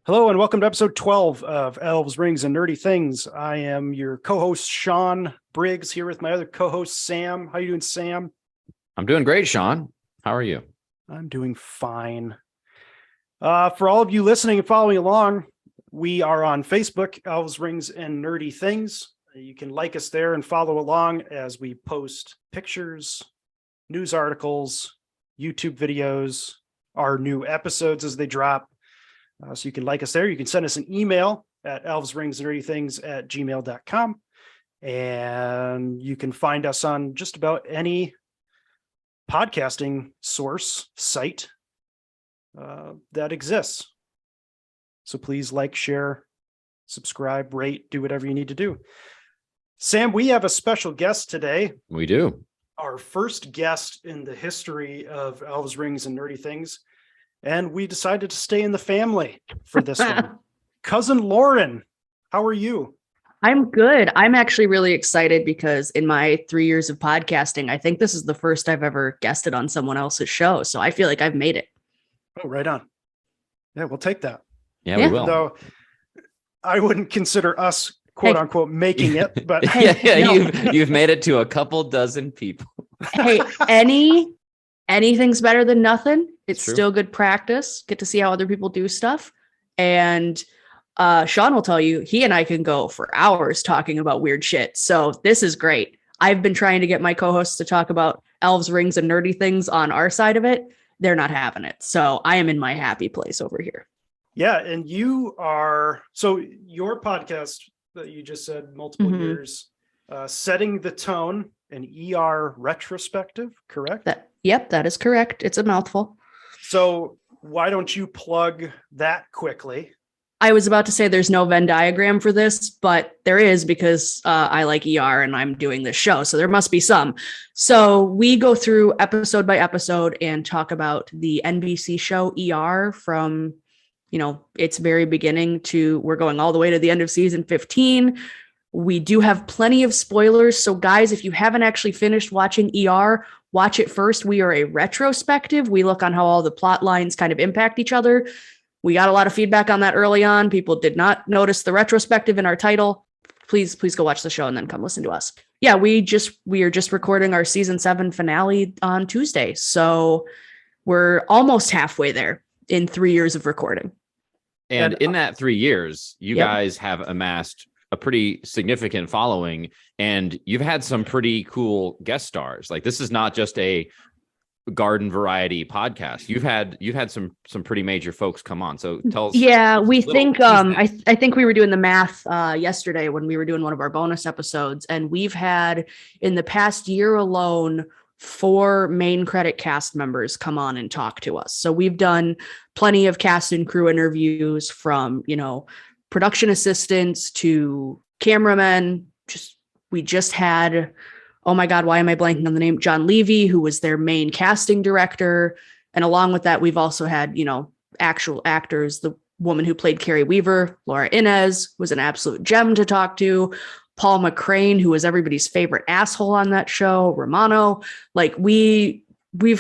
Hello and welcome to episode 12 of Elves, Rings, and Nerdy Things. I am your co-host, Sean Briggs, here with my other co-host, Sam. How you doing, Sam? I'm doing great, Sean. How are you? I'm doing fine. For all of you listening and following along, we are on Facebook, Elves, Rings, and Nerdy Things. You can like us there and follow along as we post pictures, news articles, YouTube videos, our new episodes as they drop. So you can like us there. You can send us an email at elvesringsnerdythings@gmail.com. And you can find us on just about any podcasting source site that exists. So please like, share, subscribe, rate, do whatever you need to do. Sam, we have a special guest today. We do. Our first guest in the history of Elves, Rings, and Nerdy Things. And we decided to stay in the family for this one. Cousin Lauren, how are you? I'm good. I'm actually really excited because in my 3 years of podcasting, I think this is the first I've ever guested on someone else's show. So I feel like I've made it. Oh, right on. Yeah, we'll take that. Yeah, we will. Though I wouldn't consider us, quote unquote, making it. But you've made it to a couple dozen people. Hey, anything's better than nothing. It's still good practice. Get to see how other people do stuff. And Sean will tell you, he and I can go for hours talking about weird shit. So this is great. I've been trying to get my co-hosts to talk about elves, rings, and nerdy things on our side of it. They're not having it. So I am in my happy place over here. Yeah. And you are, so your podcast that you just said multiple years, setting the tone, an ER retrospective, correct? Yep, that is correct. It's a mouthful. So why don't you plug that quickly? I was about to say there's no Venn diagram for this, but there is because I like ER and I'm doing this show. So there must be some. So we go through episode by episode and talk about the NBC show ER from, its very beginning to we're going all the way to the end of season 15. We do have plenty of spoilers. So guys, if you haven't actually finished watching ER, watch it first. We are a retrospective. We look on how all the plot lines kind of impact each other. We got a lot of feedback on that early on. People did not notice the retrospective in our title. Please go watch the show and then come listen to us. Yeah, we are just recording our season 7 finale on Tuesday. So we're almost halfway there in 3 years of recording. And in that 3 years, you guys have amassed a pretty significant following, and you've had some pretty cool guest stars. Like, this is not just a garden variety podcast. You've had some pretty major folks come on. So tell us. Yeah, we think I think we were doing the math yesterday when we were doing one of our bonus episodes, and we've had in the past year alone 4 main credit cast members come on and talk to us. So we've done plenty of cast and crew interviews from, production assistants to cameramen. We just had, oh my God, why am I blanking on the name? John Levy, who was their main casting director. And along with that, we've also had, actual actors. The woman who played Carrie Weaver, Laura Inez, was an absolute gem to talk to. Paul McCrane, who was everybody's favorite asshole on that show, Romano. Like we've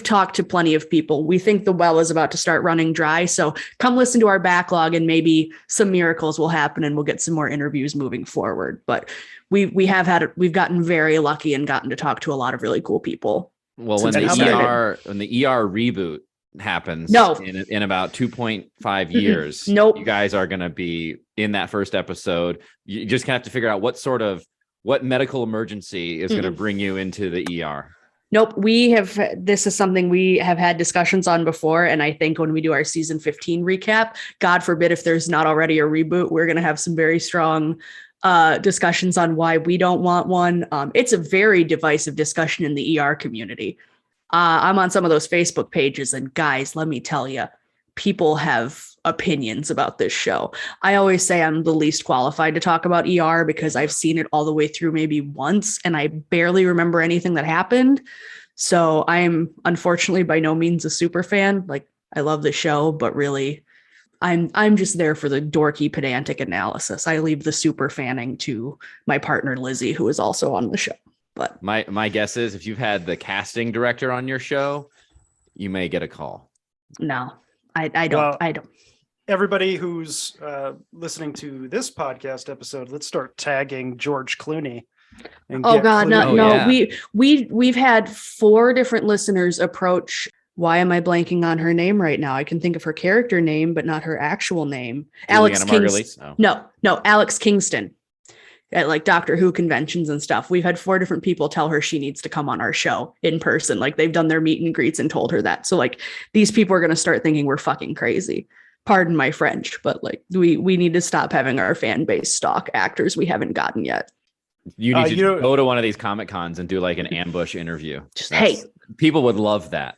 talked to plenty of people. We think the well is about to start running dry. So come listen to our backlog and maybe some miracles will happen and we'll get some more interviews moving forward. But we've gotten very lucky and gotten to talk to a lot of really cool people. Well, when the ER reboot happens in about 2.5 years, nope. You guys are going to be in that first episode. You just have to figure out what medical emergency is going to bring you into the ER. Nope. This is something we have had discussions on before. And I think when we do our season 15 recap, God forbid if there's not already a reboot, we're going to have some very strong discussions on why we don't want one. It's a very divisive discussion in the ER community. I'm on some of those Facebook pages, and guys, let me tell you, people have opinions about this show. I always say I'm the least qualified to talk about ER because I've seen it all the way through maybe once, and I barely remember anything that happened. So I'm unfortunately by no means a super fan. Like, I love the show, but really, I'm just there for the dorky, pedantic analysis. I leave the super fanning to my partner Lizzie, who is also on the show. But my guess is if you've had the casting director on your show, you may get a call. no, I don't. I don't. Everybody who's listening to this podcast episode, let's start tagging George Clooney. Oh God, Clooney. no. Yeah. We've had 4 different listeners approach. Why am I blanking on her name right now? I can think of her character name, but not her actual name. Alex Kingston. Oh. No, Alex Kingston. At like Doctor Who conventions and stuff. We've had 4 different people tell her she needs to come on our show in person. Like, they've done their meet and greets and told her that. So like, these people are going to start thinking we're fucking crazy. Pardon my French, but like, we need to stop having our fan base stalk actors we haven't gotten yet. You need to go to one of these Comic Cons and do like an ambush interview. Hey, people would love that.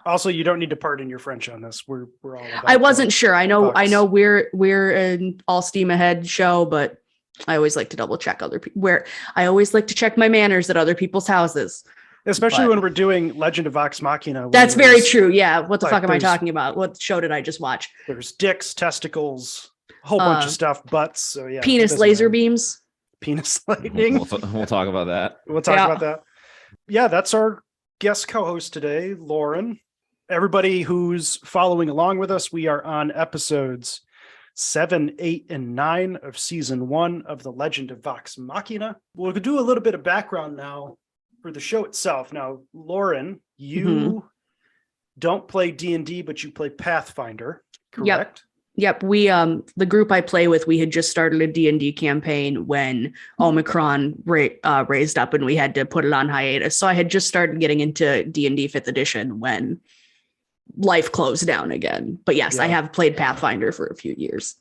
Also, you don't need to pardon your French on this. We're all about I wasn't sure. I know Bucks. we're an all steam ahead show, but I always like to double check other people. I always like to check my manners at other people's houses. Especially when we're doing Legend of Vox Machina. That's very true. Yeah. What the like, fuck am I talking about? What show did I just watch? There's dicks, testicles, a whole bunch of stuff, butts. So yeah. Penis laser beams. Penis lightning. We'll talk about that. We'll talk about that. Yeah, that's our guest co-host today, Lauren. Everybody who's following along with us, we are on episodes 7, 8, and 9 of season 1 of the Legend of Vox Machina. We'll do a little bit of background now for the show itself. Now, Lauren, you don't play D&D, but you play Pathfinder, correct? Yep. We the group I play with, we had just started a D&D campaign when Omicron raised up and we had to put it on hiatus. So I had just started getting into D&D 5th edition when life closed down again. But yes, I have played Pathfinder for a few years.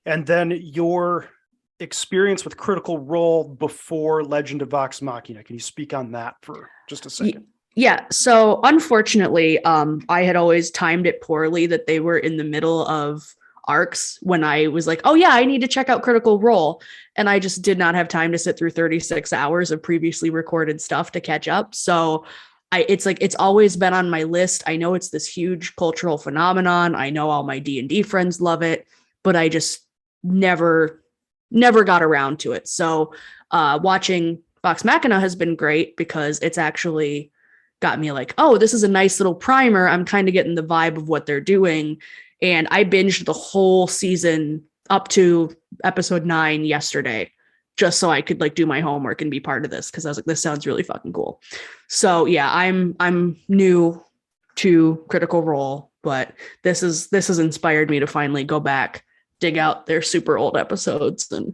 And then your experience with Critical Role before Legend of Vox Machina. Can you speak on that for just a second? Yeah. So unfortunately, I had always timed it poorly that they were in the middle of arcs when I was like, oh yeah, I need to check out Critical Role. And I just did not have time to sit through 36 hours of previously recorded stuff to catch up. So it's always been on my list. I know it's this huge cultural phenomenon. I know all my D&D friends love it, but I just never got around to it. So watching Vox Machina has been great because it's actually got me like, oh, this is a nice little primer. I'm kind of getting the vibe of what they're doing. And I binged the whole season up to episode 9 yesterday, just so I could like do my homework and be part of this. Cause I was like, this sounds really fucking cool. So yeah, I'm new to Critical Role, but this has inspired me to finally go back, dig out their super old episodes and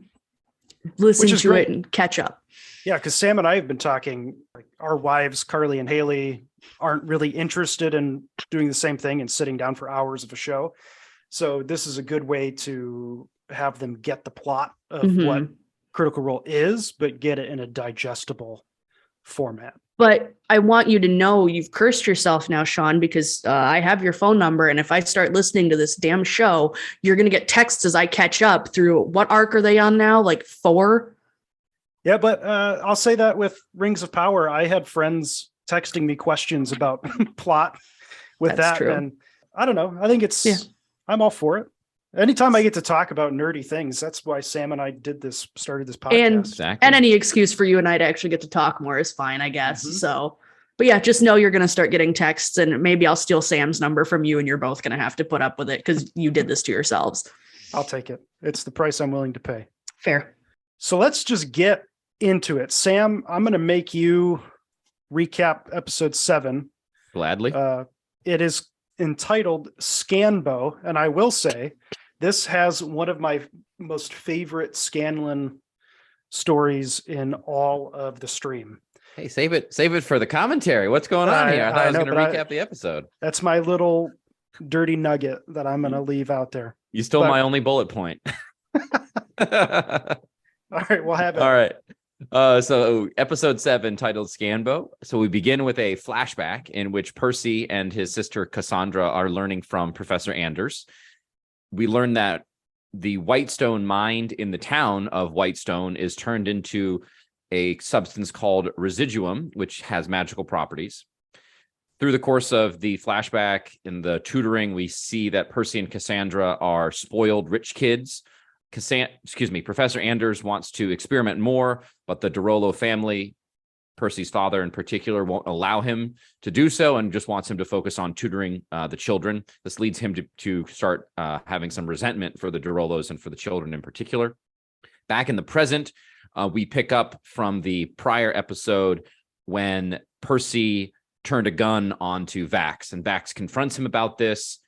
listen to it and catch up. Yeah. Cause Sam and I have been talking, like our wives, Carly and Haley, aren't really interested in doing the same thing and sitting down for hours of a show. So this is a good way to have them get the plot of what Critical Role is, but get it in a digestible format. But I want you to know you've cursed yourself now, Sean, because I have your phone number. And if I start listening to this damn show, you're going to get texts as I catch up through what arc are they on now? Like 4? Yeah, but I'll say that with Rings of Power, I had friends texting me questions about plot with That's that. true. And I don't know. I think I'm all for it. Anytime I get to talk about nerdy things, that's why Sam and I started this podcast. And any excuse for you and I to actually get to talk more is fine, I guess. So, but yeah, just know you're going to start getting texts and maybe I'll steal Sam's number from you and you're both going to have to put up with it because you did this to yourselves. I'll take it. It's the price I'm willing to pay. Fair. So let's just get into it. Sam, I'm going to make you recap episode 7. Gladly. It is entitled Scanbo, and I will say this has one of my most favorite Scanlan stories in all of the stream. Hey, save it for the commentary. What's going on here? I thought I was going to recap the episort. That's my little dirty nugget that I'm going to leave out there. You stole my only bullet point. All right, we'll have it. All right. So episode 7 titled Scanbo. So we begin with a flashback in which Percy and his sister Cassandra are learning from Professor Anders. We learn that the Whitestone mind in the town of Whitestone is turned into a substance called residuum, which has magical properties. Through the course of the flashback in the tutoring, we see that Percy and Cassandra are spoiled rich kids. Professor Anders wants to experiment more, but the DeRollo family, Percy's father in particular, won't allow him to do so and just wants him to focus on tutoring the children. This leads him to start having some resentment for the DeRollos and for the children in particular. Back in the present, we pick up from the prior episode when Percy turned a gun onto Vax, and Vax confronts him about this.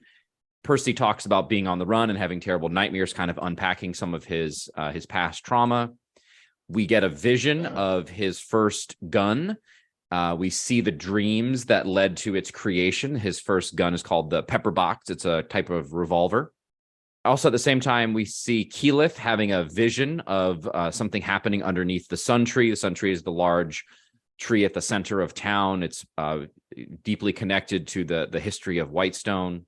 Percy talks about being on the run and having terrible nightmares, kind of unpacking some of his past trauma. We get a vision of his first gun. We see the dreams that led to its creation. His first gun is called the Pepper Box. It's a type of revolver. Also, at the same time, we see Keyleth having a vision of something happening underneath the Sun Tree. The Sun Tree is the large tree at the center of town. It's deeply connected to the history of Whitestone.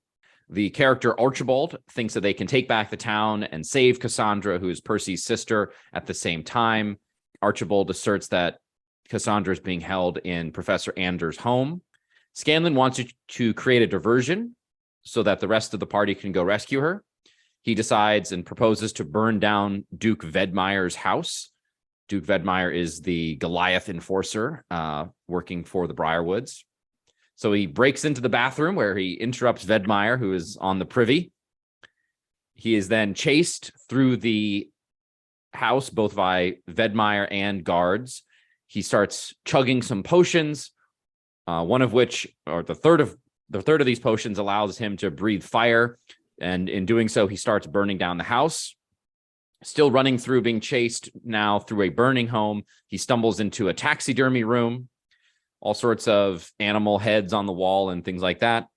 The character Archibald thinks that they can take back the town and save Cassandra, who is Percy's sister, at the same time. Archibald asserts that Cassandra is being held in Professor Anders' home. Scanlan wants to create a diversion so that the rest of the party can go rescue her. He decides and proposes to burn down Duke Vedmire's house. Duke Vedmire is the Goliath enforcer working for the Briarwoods. So he breaks into the bathroom where he interrupts Vedmire, who is on the privy. He is then chased through the house, both by Vedmire and guards. He starts chugging some potions, one of which, or the third of these potions, allows him to breathe fire. And in doing so, he starts burning down the house. Still running through, being chased now through a burning home, he stumbles into a taxidermy room. All sorts of animal heads on the wall and things like that.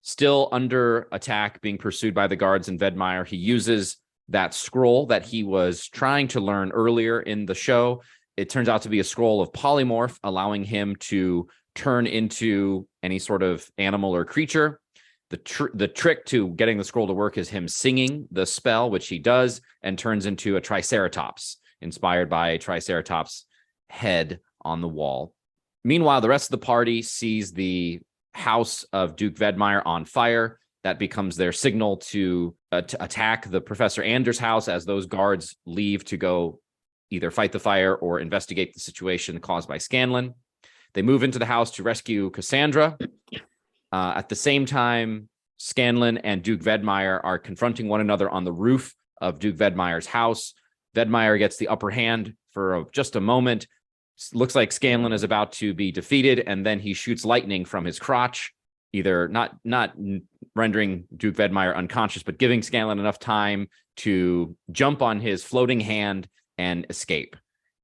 Still under attack, being pursued by the guards and Vedmire, he uses that scroll that he was trying to learn earlier in the show. It turns out to be a scroll of polymorph, allowing him to turn into any sort of animal or creature. The trick to getting the scroll to work is him singing the spell, which he does, and turns into a triceratops, inspired by a triceratops head on the wall. Meanwhile, the rest of the party sees the house of Duke Vedmire on fire. That becomes their signal to attack the Professor Anders' house as those guards leave to go either fight the fire or investigate the situation caused by Scanlan. They move into the house to rescue Cassandra. At the same time, Scanlan and Duke Vedmire are confronting one another on the roof of Duke Vedmire's house. Vedmire gets the upper hand for just a moment. Looks like Scanlan is about to be defeated, and then he shoots lightning from his crotch, either not rendering Duke Vedmire unconscious, but giving Scanlan enough time to jump on his floating hand and escape.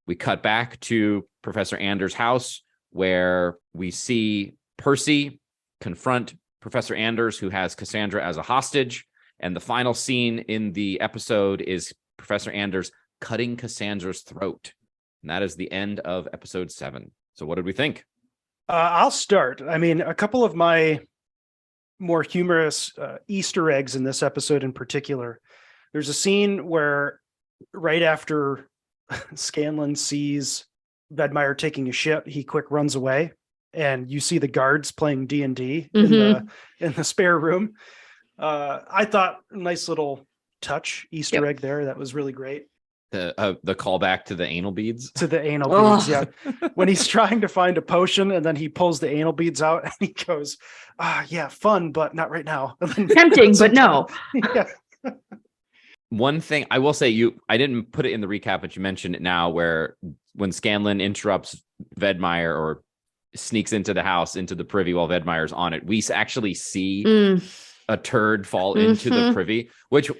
We cut back to Professor Anders' house, where we see Percy confront Professor Anders, who has Cassandra as a hostage. And the final scene in the episode is Professor Anders cutting Cassandra's throat. And that is the end of episode 7. So what did we think? I'll start. I mean, a couple of my more humorous Easter eggs in this episode in particular. There's a scene where right after Scanlan sees Vedmire taking a shit, he quick runs away, and you see the guards playing D&D in the spare room. I thought a nice little touch Easter egg there. That was really great. The callback to the anal beads. To the anal beads, yeah. When he's trying to find a potion and then he pulls the anal beads out and he goes, yeah, fun, but not right now. Tempting, but no. Yeah. One thing I will say, I didn't put it in the recap, but you mentioned it now, where when Scanlan interrupts Vedmire or sneaks into the house, into the privy while Vedmire's on it, we actually see a turd fall into the privy, which,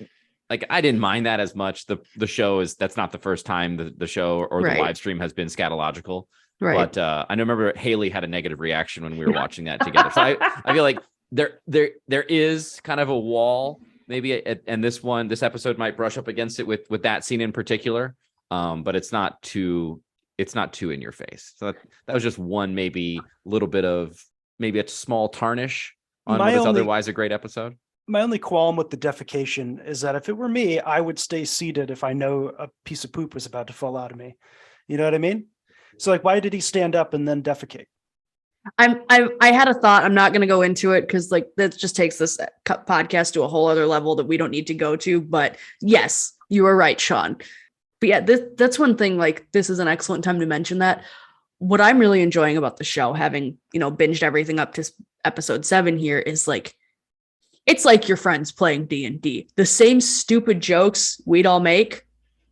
like, I didn't mind that as much. The show that's not the first time the show or the live stream has been scatological. Right. But I remember Haley had a negative reaction when we were watching that together. So I feel like there is kind of a wall, maybe, and this episode might brush up against it with that scene in particular. But it's not too it's not too in your face. So that was just one maybe little bit of maybe a small tarnish on what is otherwise a great episode. My only qualm with the defecation is that if it were me, I would stay seated if I know a piece of poop was about to fall out of me. You know what I mean? So like, why did he stand up and then defecate? I had a thought. I'm not going to go into it because like that just takes this podcast to a whole other level that we don't need to go to. But yes, you are right, Sean. But yeah, that's one thing. Like, this is an excellent time to mention that. What I'm really enjoying about the show, having, binged everything up to episode 7 here, is like, it's like your friends playing D&D. The same stupid jokes we'd all make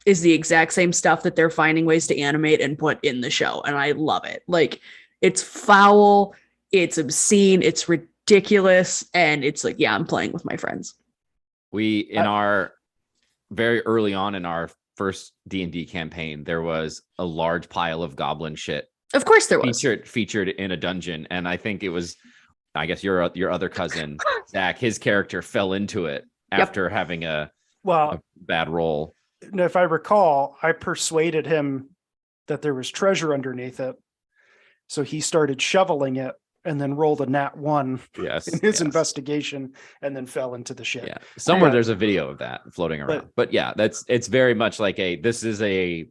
is the exact same stuff that they're finding ways to animate and put in the show. And I love it. Like, it's foul, it's obscene, it's ridiculous. And it's like, yeah, I'm playing with my friends. We, in our very early on in our first D&D campaign, there was a large pile of goblin shit. Of course there was. Featured in a dungeon. And I think it was, I guess your other cousin, Zach, his character fell into it after having a bad roll. If I recall, I persuaded him that there was treasure underneath it. So he started shoveling it and then rolled a nat 1 in his investigation and then fell into the shit. Yeah. Somewhere there's a video of that floating around. But yeah, it's very much like this is a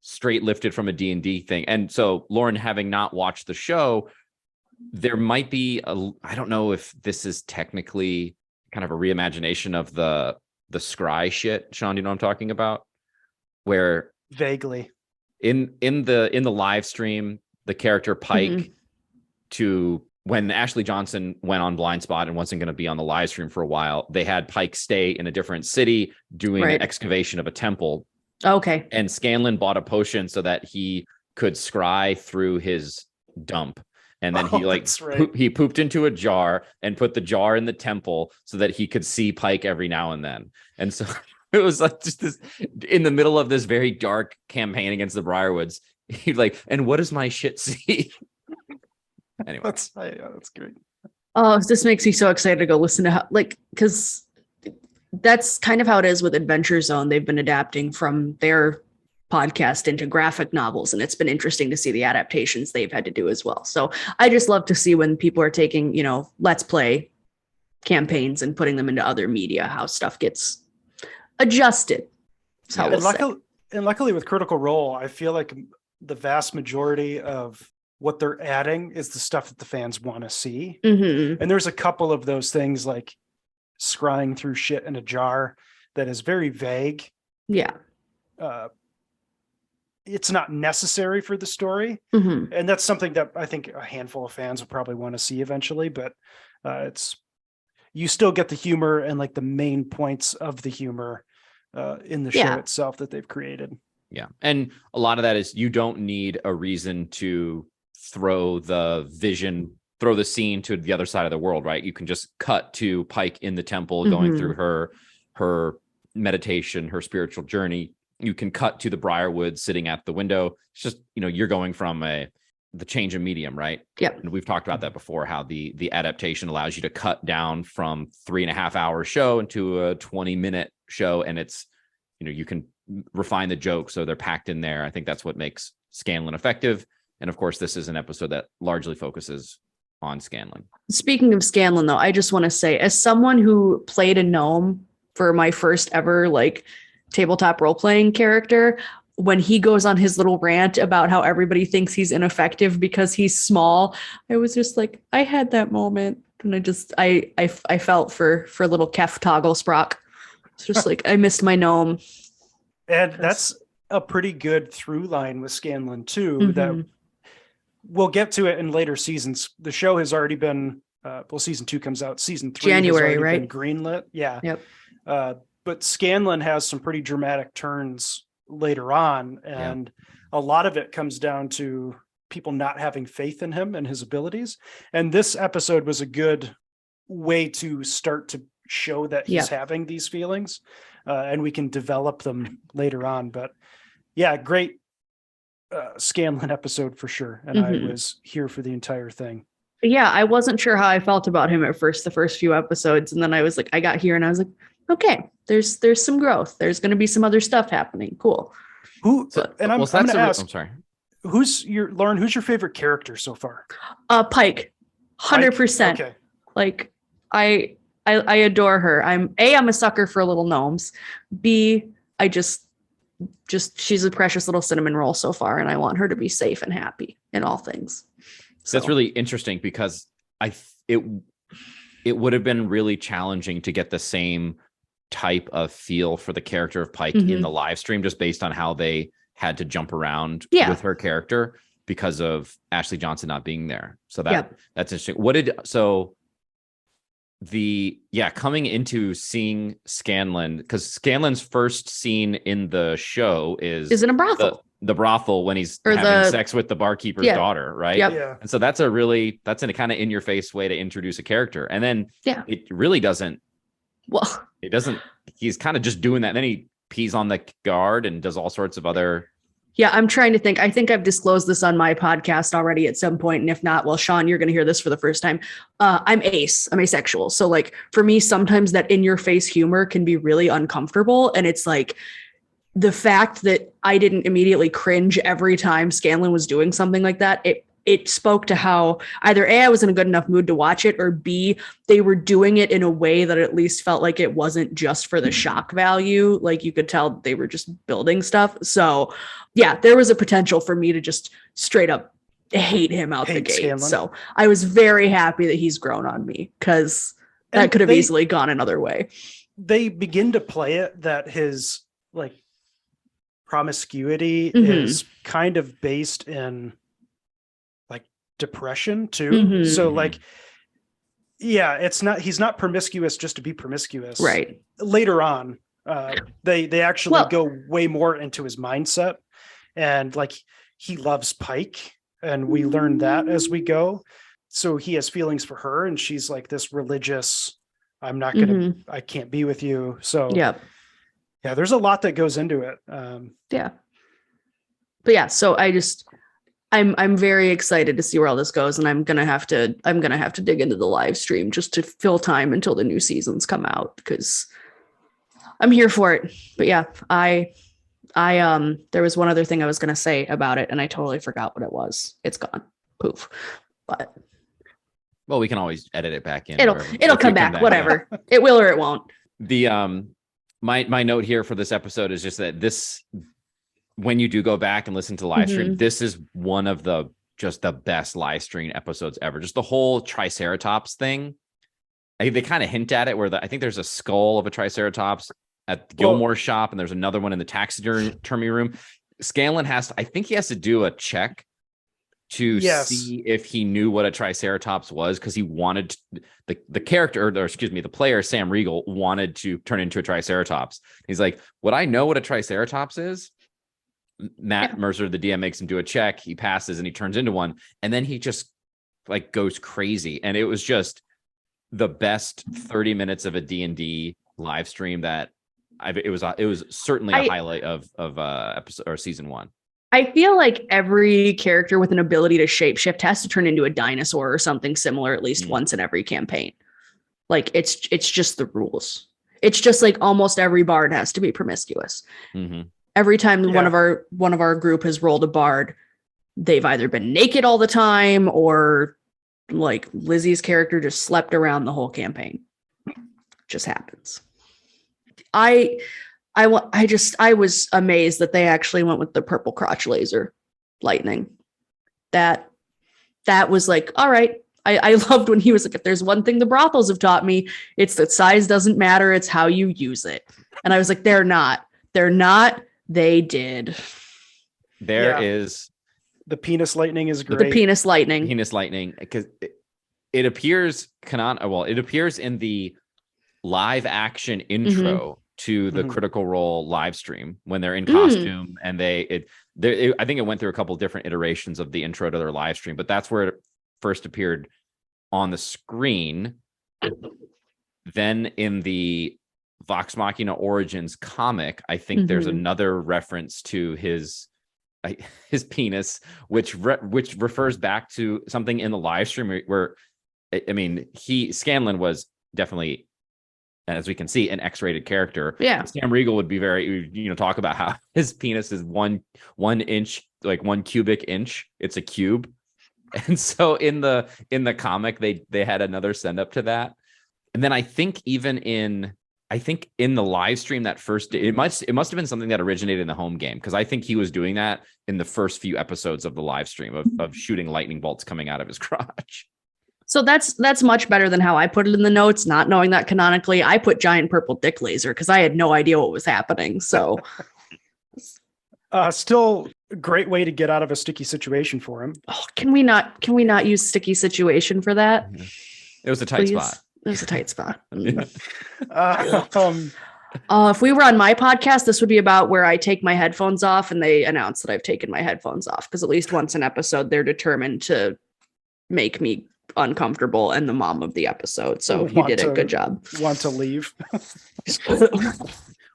straight lifted from a D&D thing. And so Lauren, having not watched the show, there might be I don't know if this is technically kind of a reimagination of the scry shit. Sean, do you know what I'm talking about? Where vaguely in the live stream, the character Pike, to when Ashley Johnson went on Blind Spot and wasn't going to be on the live stream for a while, they had Pike stay in a different city doing an excavation of a temple. Okay. And Scanlan bought a potion so that he could scry through his dump. And then he pooped into a jar and put the jar in the temple so that he could see Pike every now and then. And so it was like just this in the middle of this very dark campaign against the Briarwoods. He's like, and what does my shit see? Anyway, that's great. Oh, this makes me so excited to go listen to because that's kind of how it is with Adventure Zone. They've been adapting from their podcast into graphic novels, and it's been interesting to see the adaptations they've had to do as well. So I just love to see when people are taking, let's play campaigns and putting them into other media, how stuff gets adjusted. And luckily with Critical Role, I feel like the vast majority of what they're adding is the stuff that the fans want to see. And there's a couple of those things like scrying through shit in a jar that is very vague. Yeah. It's not necessary for the story. And that's something that I think a handful of fans will probably want to see eventually, but you still get the humor and like the main points of the humor in the show itself that they've created. Yeah. And a lot of that is you don't need a reason to throw the scene to the other side of the world, right? You can just cut to Pike in the temple going through her meditation, her spiritual journey. You can cut to the Briarwoods sitting at the window. It's just, you're going from the change of medium, right? Yep. And we've talked about that before, how the adaptation allows you to cut down from 3.5 hour show into a 20-minute show. And it's, you can refine the jokes so they're packed in there. I think that's what makes Scanlan effective. And of course, this is an episode that largely focuses on Scanlan. Speaking of Scanlan, though, I just want to say, as someone who played a gnome for my first ever tabletop role-playing character, when he goes on his little rant about how everybody thinks he's ineffective because he's small, I was just like, I had that moment. And I felt for little Kef Toggle Sprock. It's just like, I missed my gnome. And that's a pretty good through line with Scanlan too, that we'll get to it in later seasons. The show has already been, season 2 comes out, season 3 January, has already right? been greenlit. Yeah. Yep. But Scanlan has some pretty dramatic turns later on. And a lot of it comes down to people not having faith in him and his abilities. And this episode was a good way to start to show that he's having these feelings, and we can develop them later on. But yeah, great Scanlan episode for sure. And I was here for the entire thing. Yeah, I wasn't sure how I felt about him at first, the first few episodes. And then I was like, I got here and I was like, okay, there's some growth. There's going to be some other stuff happening. Cool. Who So, and I'm well, so going that's to ask, I'm sorry. Lauren, who's your favorite character so far? Pike, Pike? 100%. Okay. Like I adore her. I'm a sucker for little gnomes. B, I just she's a precious little cinnamon roll so far, and I want her to be safe and happy in all things. So That's really interesting because it would have been really challenging to get the same type of feel for the character of Pike in the live stream, just based on how they had to jump around with her character because of Ashley Johnson not being there. So that's interesting. Coming into seeing Scanlan, because Scanlan's first scene in the show is in a brothel. The brothel when he's having sex with the barkeeper's daughter, right? Yep. Yeah. And so that's a kind of in your face way to introduce a character. And then it really doesn't. Well, it doesn't. He's kind of just doing that. And then he pees on the guard and does all sorts of other. Yeah, I'm trying to think. I think I've disclosed this on my podcast already at some point. And if not, well, Sean, you're going to hear this for the first time. I'm ace. I'm asexual. So like for me, sometimes that in your face humor can be really uncomfortable. And it's like the fact that I didn't immediately cringe every time Scanlan was doing something like that. It spoke to how either A, I was in a good enough mood to watch it, or B, they were doing it in a way that at least felt like it wasn't just for the shock value. Like you could tell they were just building stuff. So yeah, there was a potential for me to just straight up hate him out the gate. Scanlan. So I was very happy that he's grown on me, because that could have easily gone another way. They begin to play it that his like promiscuity is kind of based in depression too. So like he's not promiscuous just to be promiscuous. Right. Later on, they actually go way more into his mindset, and like he loves Pike, and we learn that as we go. So he has feelings for her, and she's like this religious, I'm not gonna I can't be with you. So yeah, there's a lot that goes into it. So I'm very excited to see where all this goes, and I'm gonna have to dig into the live stream just to fill time until the new seasons come out, because I'm here for it. But yeah, I there was one other thing I was gonna say about it, and I totally forgot what it was. It's gone, poof. But we can always edit it back in. It'll come back. Whatever. It will or it won't. The my note here for this episode is just that when you do go back and listen to the live stream, this is one of the best live stream episodes ever. Just the whole Triceratops thing. I think they kind of hint at it where I think there's a skull of a Triceratops at Gilmore's shop, and there's another one in the taxidermy room. Scanlan has to do a check to see if he knew what a Triceratops was, because he wanted the character, or excuse me, the player Sam Riegel wanted to turn into a Triceratops. He's like, would I know what a Triceratops is? Matt Mercer, the DM, makes him do a check. He passes and he turns into one. And then he just like goes crazy. And it was just the best 30 minutes of a D&D live stream that it was certainly a highlight of episode or season 1. I feel like every character with an ability to shapeshift has to turn into a dinosaur or something similar at least once in every campaign. Like it's just the rules. It's just like almost every bard has to be promiscuous. Every time one of our group has rolled a bard, they've either been naked all the time, or like Lizzie's character just slept around the whole campaign. Just happens. I was amazed that they actually went with the purple crotch laser lightning. That was like, all right. I loved when he was like, if there's one thing the brothels have taught me, it's that size doesn't matter. It's how you use it. And I was like, they're not. They did. There is the penis lightning is great. The penis lightning, because it appears it appears in the live action intro to the Critical Role live stream when they're in costume, and I think it went through a couple different iterations of the intro to their live stream, but that's where it first appeared on the screen. Then in the Vox Machina Origins comic, I think there's another reference to his penis, which refers back to something in the live stream where, I mean, Scanlan was definitely as we can see, an X-rated character. Yeah. Sam Riegel would be very, talk about how his penis is one inch, like 1 cubic inch. It's a cube. And so in the comic, they had another send up to that. And then I think in the live stream that first day, it must have been something that originated in the home game, because I think he was doing that in the first few episodes of the live stream of shooting lightning bolts coming out of his crotch. So that's much better than how I put it in the notes, not knowing that canonically. I put giant purple dick laser because I had no idea what was happening. So still a great way to get out of a sticky situation for him. Oh, can we not use sticky situation for that? It was a tight spot. It was a tight spot. If we were on my podcast, this would be about where I take my headphones off and they announce that I've taken my headphones off, because at least once an episode, they're determined to make me uncomfortable and the mom of the episode. So you did a good job. Want to leave?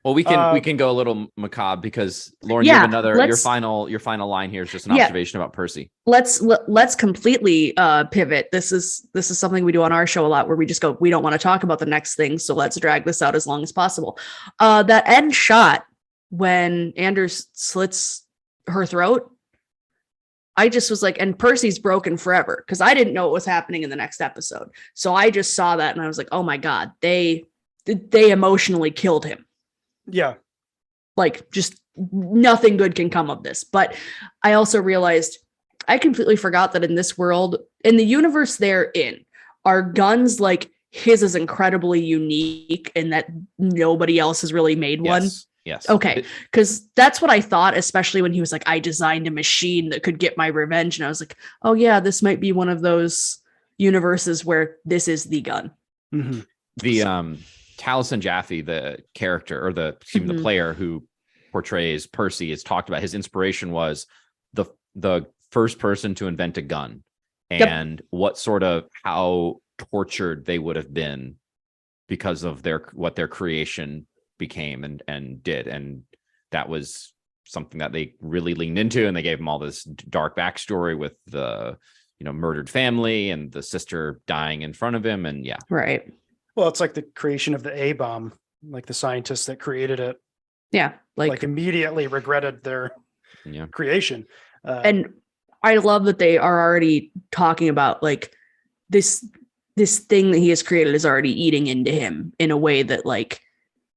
Well, we can go a little macabre, because Lauren, you have your final line here is just an observation about Percy. Let's completely pivot. This is something we do on our show a lot, where we just go, we don't want to talk about the next thing, so let's drag this out as long as possible. That end shot when Anders slits her throat, I just was like, and Percy's broken forever, because I didn't know what was happening in the next episode. So I just saw that and I was like, oh my God, they emotionally killed him. Yeah. Like, just nothing good can come of this. But I also realized I completely forgot that in this world, in the universe they're in, are guns like his is incredibly unique and that nobody else has really made one. Yes. Okay. Because that's what I thought, especially when he was like, I designed a machine that could get my revenge. And I was like, oh yeah, this might be one of those universes where this is the gun. Mm-hmm. The Taliesin Jaffe, the character, or the player who portrays Percy, is talked about. His inspiration was the first person to invent a gun, and how tortured they would have been because of what their creation became and did. And that was something that they really leaned into, and they gave him all this dark backstory with the murdered family and the sister dying in front of him. And right. Well, it's like the creation of the A-bomb, like the scientists that created it. Yeah. Like immediately regretted their creation. And I love that they are already talking about like this thing that he has created is already eating into him in a way that like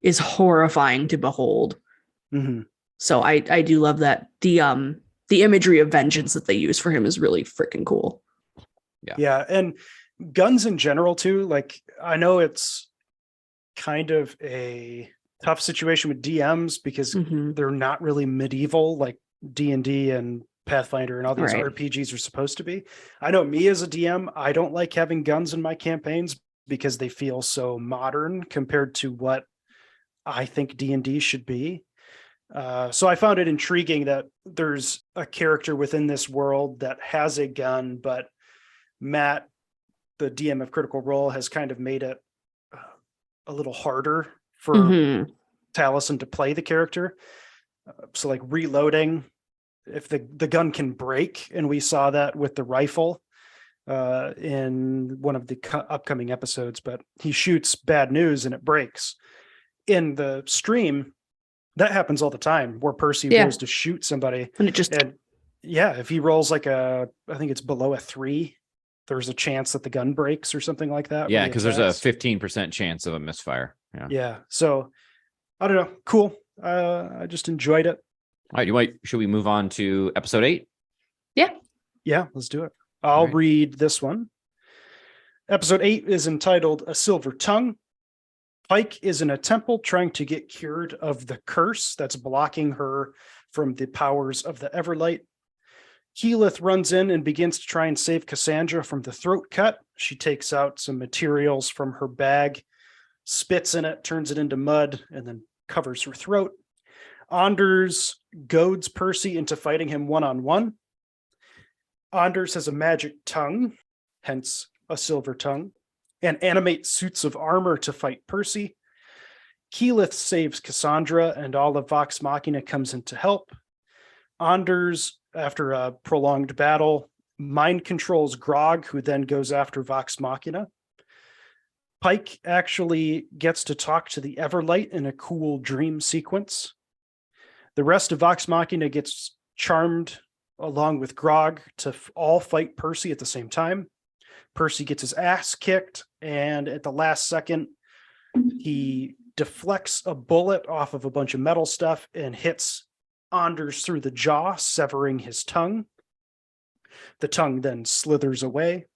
is horrifying to behold. Mm-hmm. So I do love that. The imagery of vengeance that they use for him is really freaking cool. Yeah. And guns in general too. Like, I know it's kind of a tough situation with DMs because they're not really medieval like D&D and Pathfinder and all these RPGs are supposed to be. I know me as a DM, I don't like having guns in my campaigns because they feel so modern compared to what I think D&D should be. So I found it intriguing that there's a character within this world that has a gun, but Matt, the DM of Critical Role, has kind of made it a little harder for Taliesin to play the character. So like reloading, if the gun can break, and we saw that with the rifle in one of the upcoming episodes, but he shoots Bad News and it breaks. In the stream, that happens all the time where Percy goes to shoot somebody. And it just... if he rolls like I think it's below a 3, there's a chance that the gun breaks or something like that. Yeah, because there's a 15% chance of a misfire. Yeah. So I don't know. Cool. I just enjoyed it. All right. Should we move on to episode 8? Yeah, let's do it. I'll read this one. Episode 8 is entitled A Silver Tongue. Pike is in a temple trying to get cured of the curse that's blocking her from the powers of the Everlight. Keyleth runs in and begins to try and save Cassandra from the throat cut. She takes out some materials from her bag, spits in it, turns it into mud, and then covers her throat. Anders goads Percy into fighting him one-on-one. Anders has a magic tongue, hence a silver tongue, and animates suits of armor to fight Percy. Keyleth saves Cassandra, and all of Vox Machina comes in to help. Anders, after a prolonged battle, mind controls Grog, who then goes after Vox Machina. Pike actually gets to talk to the Everlight in a cool dream sequence. The rest of Vox Machina gets charmed along with Grog to all fight Percy at the same time. Percy gets his ass kicked, and at the last second, he deflects a bullet off of a bunch of metal stuff and hits Anders through the jaw, severing his tongue. The tongue then slithers away.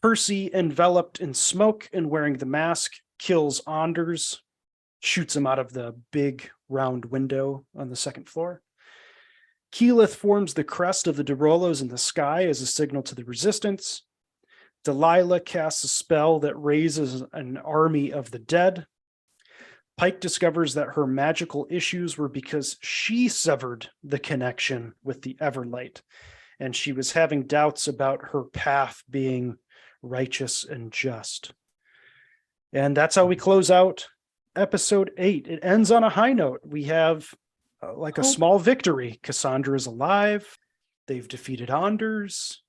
Percy, enveloped in smoke and wearing the mask, kills Anders, shoots him out of the big round window on the second floor. Keyleth forms the crest of the Derolos in the sky as a signal to the resistance. Delilah casts a spell that raises an army of the dead. Pike discovers that her magical issues were because she severed the connection with the Everlight, and she was having doubts about her path being righteous and just. And that's how we close out episode 8. It ends on a high note. We have a small victory. Cassandra is alive. They've defeated Anders.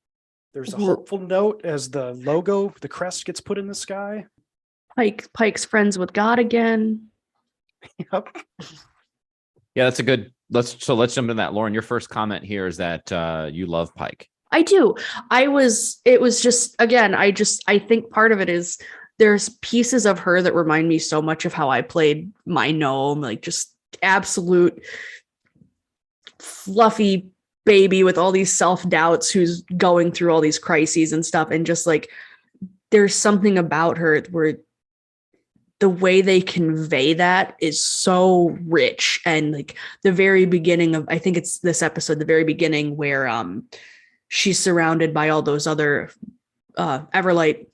There's a hopeful note as the logo, the crest, gets put in the sky. Pike's friends with God again. Yep. Yeah, that's a good. Let's jump into that. Lauren, your first comment here is that you love Pike. I do. It was just, again, I think part of it is there's pieces of her that remind me so much of how I played my gnome, like just absolute fluffy baby with all these self-doubts who's going through all these crises and stuff. And just like, there's something about her where the way they convey that is so rich. And like the very beginning of, I think it's this episode, the very beginning where she's surrounded by all those other Everlight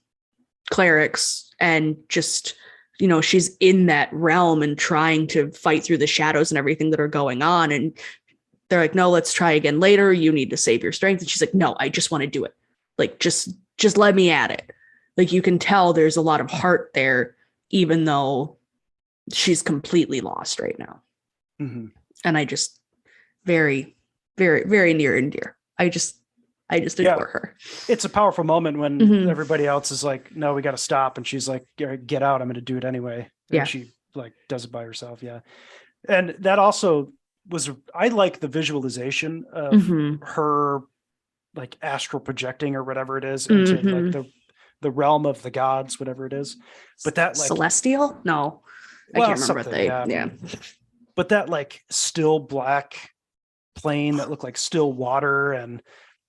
clerics, and just, you know, she's in that realm and trying to fight through the shadows and everything that are going on. And they're like, no, let's try again later. You need to save your strength. And she's like, no, I just want to do it. Like, just let me at it. Like, you can tell there's a lot of heart there, even though she's completely lost right now. Mm-hmm. And I just very, very, very near and dear. I just adore her. It's a powerful moment when everybody else is like, no, we got to stop. And she's like, get out. I'm going to do it anyway. And she like does it by herself. Yeah. And that also was, I like the visualization of her like astral projecting or whatever it is into like the realm of the gods, whatever it is. But that like celestial? No, I can't remember what they, yeah. But that like still black plane that looked like still water, and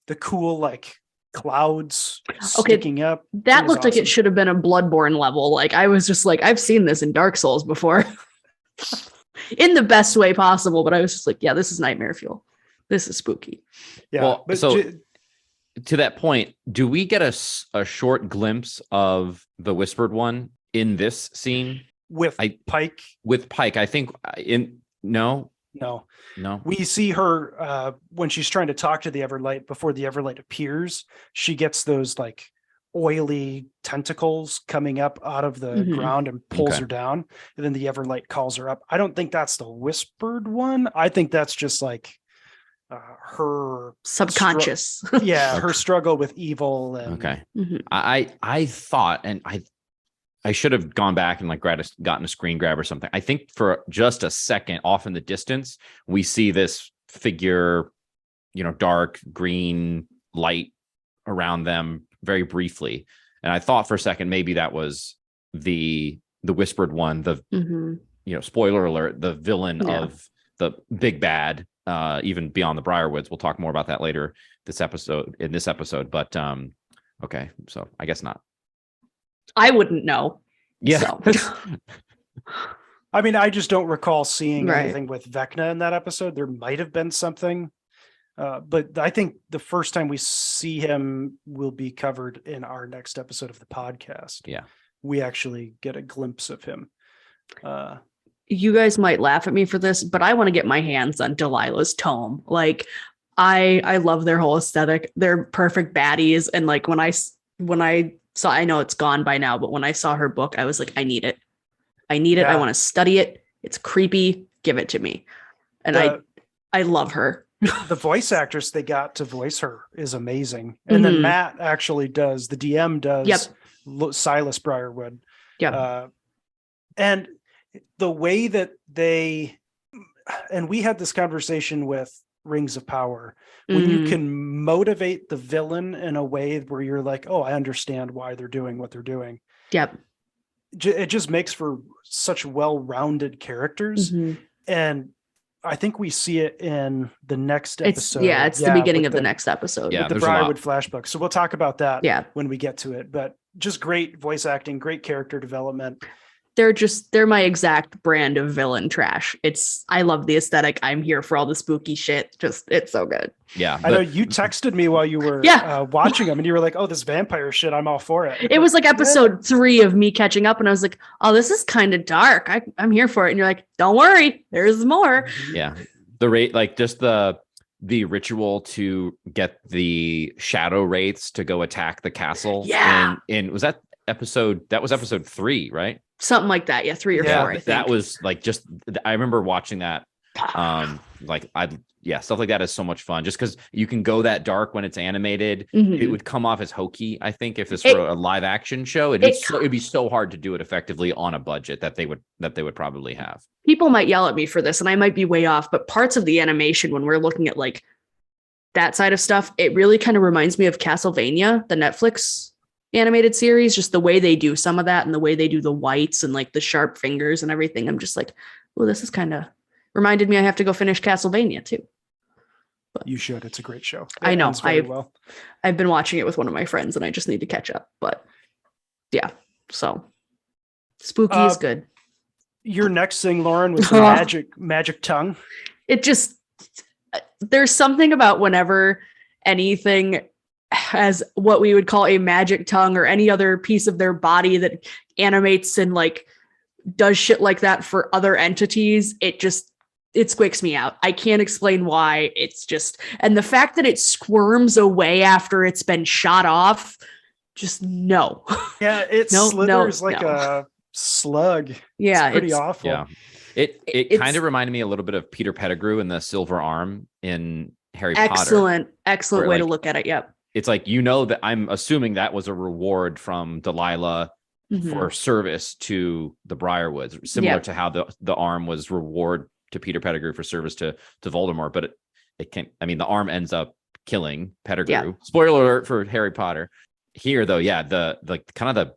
the cool like clouds sticking up. That looked like it should have been a Bloodborne level. Like, I was just like, I've seen this in Dark Souls before in the best way possible. But I was just like, yeah, this is nightmare fuel. This is spooky. Yeah. Well, but so to that point, do we get a short glimpse of the Whispered One in this scene with Pike? With Pike, I think No. We see her when she's trying to talk to the Everlight before the Everlight appears. She gets those like oily tentacles coming up out of the ground and pulls her down. And then the Everlight calls her up. I don't think that's the Whispered One. I think that's just like her subconscious. Her struggle with evil. And, I thought, and I should have gone back and like gotten a screen grab or something. I think for just a second off in the distance, we see this figure, you know, dark green light around them very briefly. And I thought for a second, maybe that was the Whispered One, you know, spoiler alert, the villain of the big bad, even beyond the Briarwoods. We'll talk more about that later in this episode. But okay, so I guess not. I wouldn't know. Yeah. So. I mean, I just don't recall seeing anything with Vecna in that episode. There might have been something, but I think the first time we see him will be covered in our next episode of the podcast. Yeah. We actually get a glimpse of him. You guys might laugh at me for this, but I want to get my hands on Delilah's tome. Like, I love their whole aesthetic. They're perfect baddies. And like when I saw, I know it's gone by now, but when I saw her book, I was like, I need it. Yeah. I want to study it. It's creepy. Give it to me. And I love her. The voice actress they got to voice her is amazing. And then Matt actually does, the DM does Silas Briarwood. Yeah. And the way that and we had this conversation with Rings of Power, when you can motivate the villain in a way where you're like, oh, I understand why they're doing what they're doing. Yep. It just makes for such well-rounded characters. And I think we see it in the next episode. It's the beginning of the next episode. With the Briarwood flashbook. So we'll talk about that when we get to it. But just great voice acting, great character development. They're my exact brand of villain trash. I love the aesthetic. I'm here for all the spooky shit. It's so good. Yeah. I know you texted me while you were watching them and you were like, oh, this vampire shit, I'm all for it. It was like episode 3 of me catching up and I was like, oh, this is kind of dark. I'm here for it. And you're like, don't worry, there's more. Yeah. The rate, like just the ritual to get the shadow wraiths to go attack the castle. Yeah. And was that was episode 3, right? Something like that. Yeah. 3 or 4. I think. That was like, I remember watching that. Stuff like that is so much fun just because you can go that dark when it's animated. It would come off as hokey. I think if this were a live action show, it'd be so hard to do it effectively on a budget that they would probably have. People might yell at me for this and I might be way off, but parts of the animation when we're looking at like that side of stuff, it really kind of reminds me of Castlevania, the Netflix animated series, just the way they do some of that and the way they do the whites and like the sharp fingers and everything. I'm just like, well, this is kind of reminded me I have to go finish Castlevania too. But you should. It's a great show. I know. I've been watching it with one of my friends and I just need to catch up. But yeah, so spooky is good. Your next thing, Lauren, was the magic tongue. It just, there's something about whenever anything has what we would call a magic tongue or any other piece of their body that animates and like does shit like that for other entities, it squicks me out. I can't explain why. It's just, and the fact that it squirms away after it's been shot off, just no. Yeah, it slithers like a slug. Yeah, it's pretty awful. Yeah, it kind of reminded me a little bit of Peter Pettigrew and the Silver Arm in Harry Potter. Excellent way to look at it. Yep. It's like, that I'm assuming that was a reward from Delilah for service to the Briarwoods, similar to how the arm was reward to Peter Pettigrew for service to Voldemort. But it can't. I mean, the arm ends up killing Pettigrew. Yeah. Spoiler alert for Harry Potter. Here, though, the kind of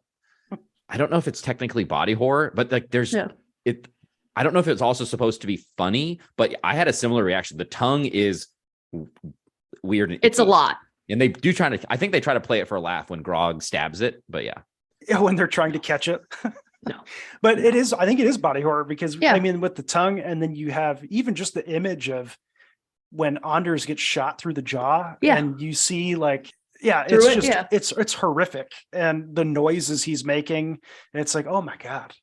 I don't know if it's technically body horror, but like there's it. I don't know if it's also supposed to be funny, but I had a similar reaction. The tongue is weird. It's a lot. And they do I think they try to play it for a laugh when Grog stabs it, but yeah. Yeah, when they're trying to catch it. No. But I think it is body horror because I mean, with the tongue, and then you have even just the image of when Anders gets shot through the jaw and you see like, it's horrific. And the noises he's making, and it's like, oh my God,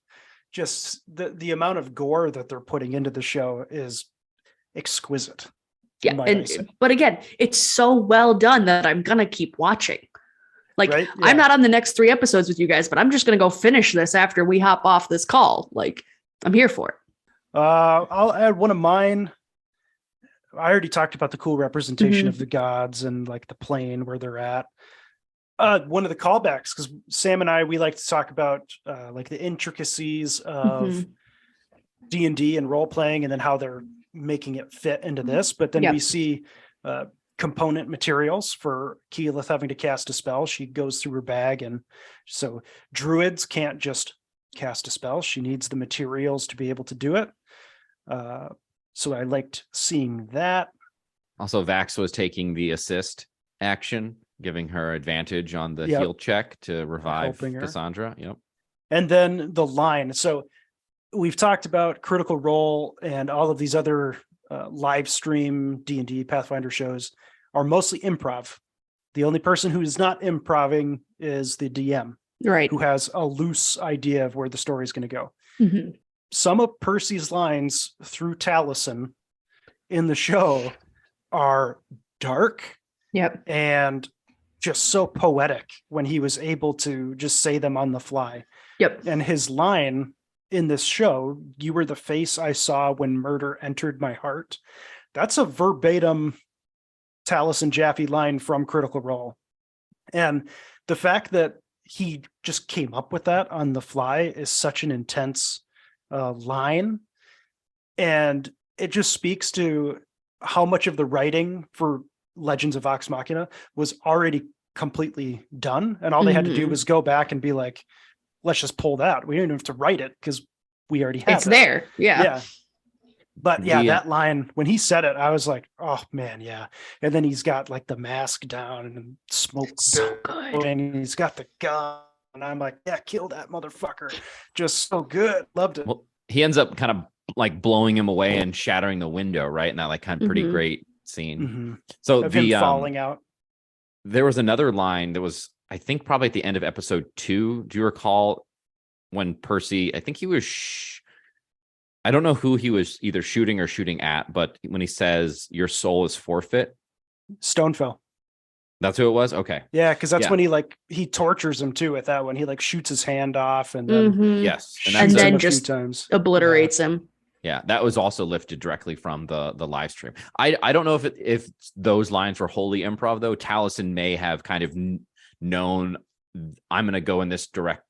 just the amount of gore that they're putting into the show is exquisite. Yeah. But again, it's so well done that I'm going to keep watching. Like, I'm not on the next 3 episodes with you guys, but I'm just going to go finish this after we hop off this call. Like, I'm here for it. I'll add one of mine. I already talked about the cool representation of the gods and like the plane where they're at. One of the callbacks, because Sam and I, we like to talk about like the intricacies of D&D and role playing, and then how they're making it fit into this. But then we see component materials for Keyleth having to cast a spell. She goes through her bag, and so druids can't just cast a spell. She needs the materials to be able to do it. So I liked seeing that. Also, Vax was taking the assist action, giving her advantage on the heal check to revive Cassandra. Yep. And then the line. So we've talked about Critical Role and all of these other live stream D&D Pathfinder shows are mostly improv. The only person who is not improving is the DM, right? Who has a loose idea of where the story is going to go. Some of Percy's lines through Taliesin in the show are dark, and just so poetic when he was able to just say them on the fly. And his line in this show, "You were the face I saw when murder entered my heart," that's a verbatim Taliesin Jaffe line from Critical Role. And the fact that he just came up with that on the fly is such an intense line. And it just speaks to how much of the writing for Legends of Vox Machina was already completely done. And all they had to do was go back and be like, let's just pull that. We didn't have to write it because we already have It's it. there. Yeah. Yeah. But yeah, that line, when he said it, I was like, oh man, yeah. And then he's got like the mask down and smoke. So good. And he's got the gun. And I'm like, yeah, kill that motherfucker. Just so good. Loved it. Well, he ends up kind of like blowing him away and shattering the window, right? And that like kind of pretty great scene. So of him falling out. There was another line that was, I think, probably at the end of episode 2. Do you recall when Percy, I think he was, I don't know who he was either shooting or shooting at, but when he says your soul is forfeit. Stonefell. That's who it was? Okay. Yeah, because that's when he tortures him too with that one. He like shoots his hand off and then yes. And then just obliterates him. Yeah, that was also lifted directly from the live stream. I don't know if those lines were wholly improv though. Taliesin may have kind of known I'm going to go in this direct.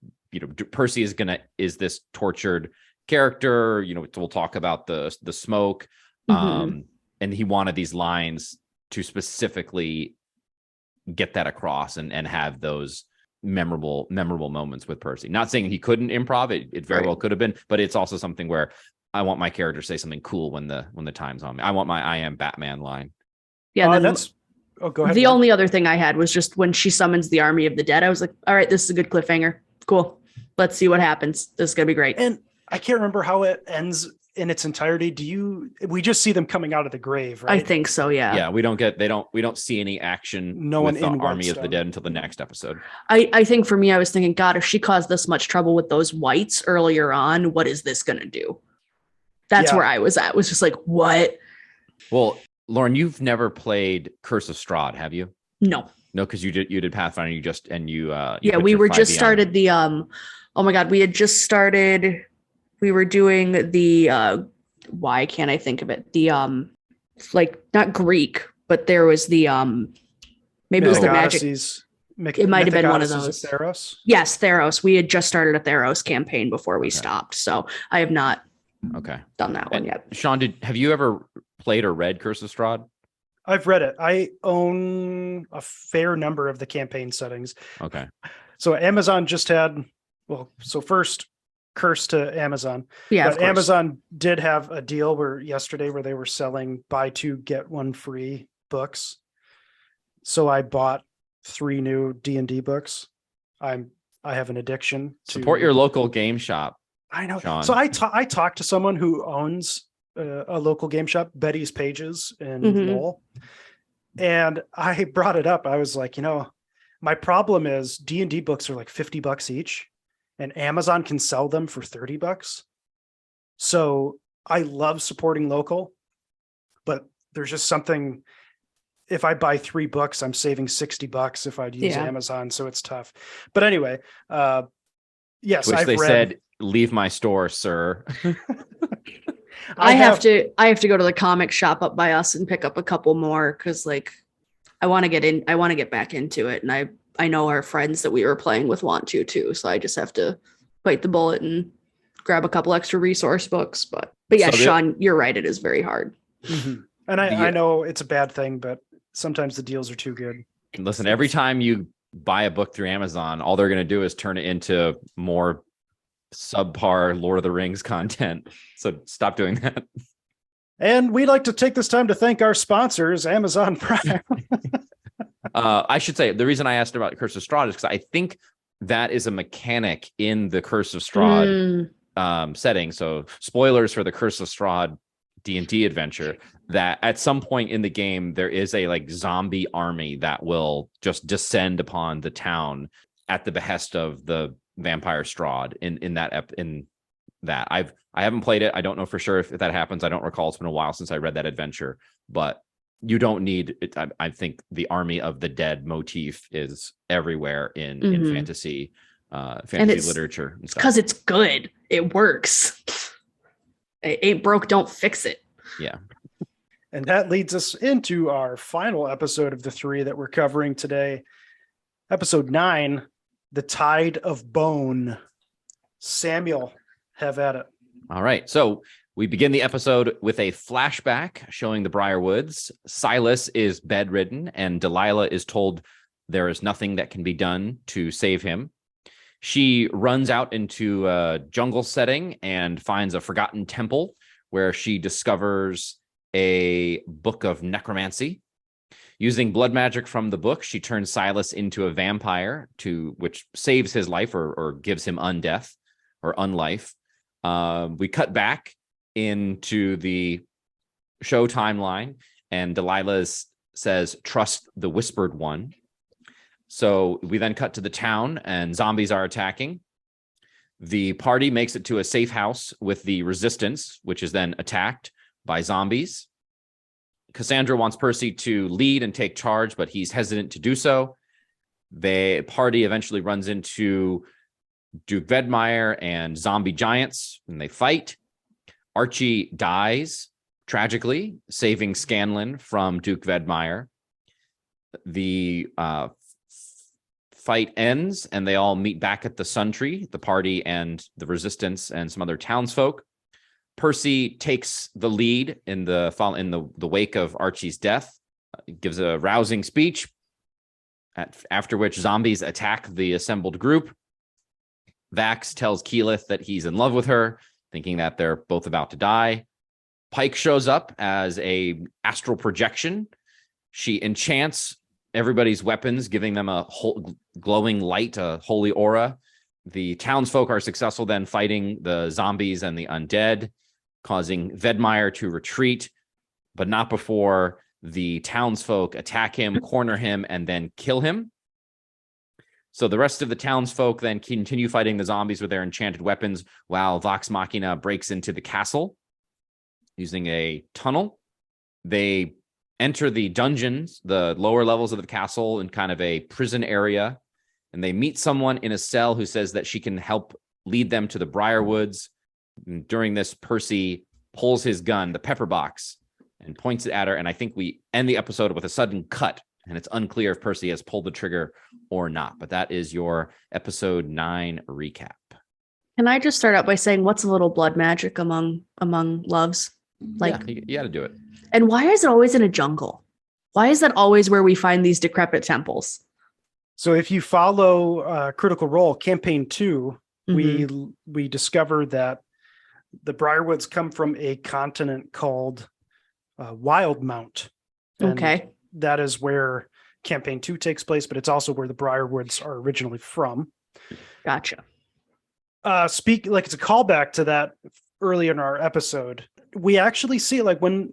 Percy is this tortured character. We'll talk about the smoke, and he wanted these lines to specifically get that across and have those memorable moments with Percy. Not saying he couldn't improv it. It very well could have been, but it's also something where I want my character to say something cool when the time's on me. I want my I am Batman line. Yeah, go ahead. The only other thing I had was just when she summons the army of the dead. I was like, all right, this is a good cliffhanger. Cool. Let's see what happens. This is gonna be great. And I can't remember how it ends in its entirety. We just see them coming out of the grave, right? I think so, yeah. Yeah, we don't see any action with the army of the dead until the next episode. I think for me, I was thinking, God, if she caused this much trouble with those whites earlier on, what is this gonna do? That's where I was at. Was just like, what? Well, Lauren, you've never played Curse of Strahd, have you? No, because you did Pathfinder. We were just started the oh my God, we had just started. We were doing the why can't I think of it? The like not Greek, but there was the maybe it was the magic. It might have been one of those. Theros? Yes, Theros. We had just started a Theros campaign before we stopped, so I have not done that one yet. Sean, have you ever played or read Curse of Strahd? I've read it. I own a fair number of the campaign settings. Okay. So Amazon just had, first curse to Amazon. Yeah, but Amazon did have a deal yesterday where they were selling buy 2, get 1 free books. So I bought 3 new D&D books. I have an addiction to support your local game shop. I know. Sean. So I talked to someone who owns a local game shop, Betty's Pages in Lowell. And I brought it up. I was like, my problem is D&D books are like $50 each and Amazon can sell them for $30. So I love supporting local, but there's just something, if I buy 3 books, I'm saving $60 if I'd use Amazon. So it's tough. But anyway, yes, I've read. Said, leave my store, sir. I have to go to the comic shop up by us and pick up a couple more because I want to get back into it. And I know our friends that we were playing with want to too. So I just have to bite the bullet and grab a couple extra resource books. But yeah, Sean, you're right. It is very hard. Mm-hmm. And I know it's a bad thing, but sometimes the deals are too good. Listen, every time you buy a book through Amazon, all they're going to do is turn it into more subpar Lord of the Rings content. So stop doing that. And we'd like to take this time to thank our sponsors, Amazon Prime. I should say the reason I asked about Curse of Strahd is because I think that is a mechanic in the Curse of Strahd setting. So spoilers for the Curse of Strahd D&D adventure, that at some point in the game there is a zombie army that will just descend upon the town at the behest of the vampire Strahd in that. I haven't played it. I don't know for sure if that happens. I don't recall. It's been a while since I read that adventure, but you don't need it. I think the army of the dead motif is everywhere in fantasy literature. It's because it's good. It works. It ain't broke, don't fix it. Yeah. And that leads us into our final episode of the 3 that we're covering today. Episode 9, The Tide of Bone. Samuel, have at it. All right. So we begin the episode with a flashback showing the Briarwoods. Silas is bedridden, and Delilah is told there is nothing that can be done to save him. She runs out into a jungle setting and finds a forgotten temple where she discovers a book of necromancy. Using blood magic from the book, she turns Silas into a vampire, which saves his life or gives him undeath or unlife. We cut back into the show timeline, and Delilah says, "Trust the Whispered One." So we then cut to the town, and zombies are attacking. The party makes it to a safe house with the resistance, which is then attacked by zombies. Cassandra wants Percy to lead and take charge, but he's hesitant to do so. The party eventually runs into Duke Vedmeyer and zombie giants, and they fight. Archie dies tragically, saving Scanlan from Duke Vedmeyer. The fight ends, and they all meet back at the Sun Tree, the party and the resistance and some other townsfolk. Percy takes the lead in the wake of Archie's death, gives a rousing speech, after which zombies attack the assembled group. Vax tells Keyleth that he's in love with her, thinking that they're both about to die. Pike shows up as a astral projection. She enchants everybody's weapons, giving them a glowing light, a holy aura. The townsfolk are successful then fighting the zombies and the undead, causing Vedmeyer to retreat, but not before the townsfolk attack him, corner him, and then kill him. So the rest of the townsfolk then continue fighting the zombies with their enchanted weapons, while Vox Machina breaks into the castle using a tunnel. They enter the dungeons, the lower levels of the castle, in kind of a prison area, and they meet someone in a cell who says that she can help lead them to the Briarwoods. And during this, Percy pulls his gun, the pepper box, and points it at her. And I think we end the episode with a sudden cut, and it's unclear if Percy has pulled the trigger or not. But that is your episode 9 recap. Can I just start out by saying, what's a little blood magic among loves? Like, yeah, you got to do it. And why is it always in a jungle? Why is that always where we find these decrepit temples? So if you follow Critical Role Campaign 2, we discover that the Briarwoods come from a continent called Wildmount. Okay. That is where Campaign 2 takes place, but it's also where the Briarwoods are originally from. Gotcha. It's a callback to that early in our episode. We actually see, like, when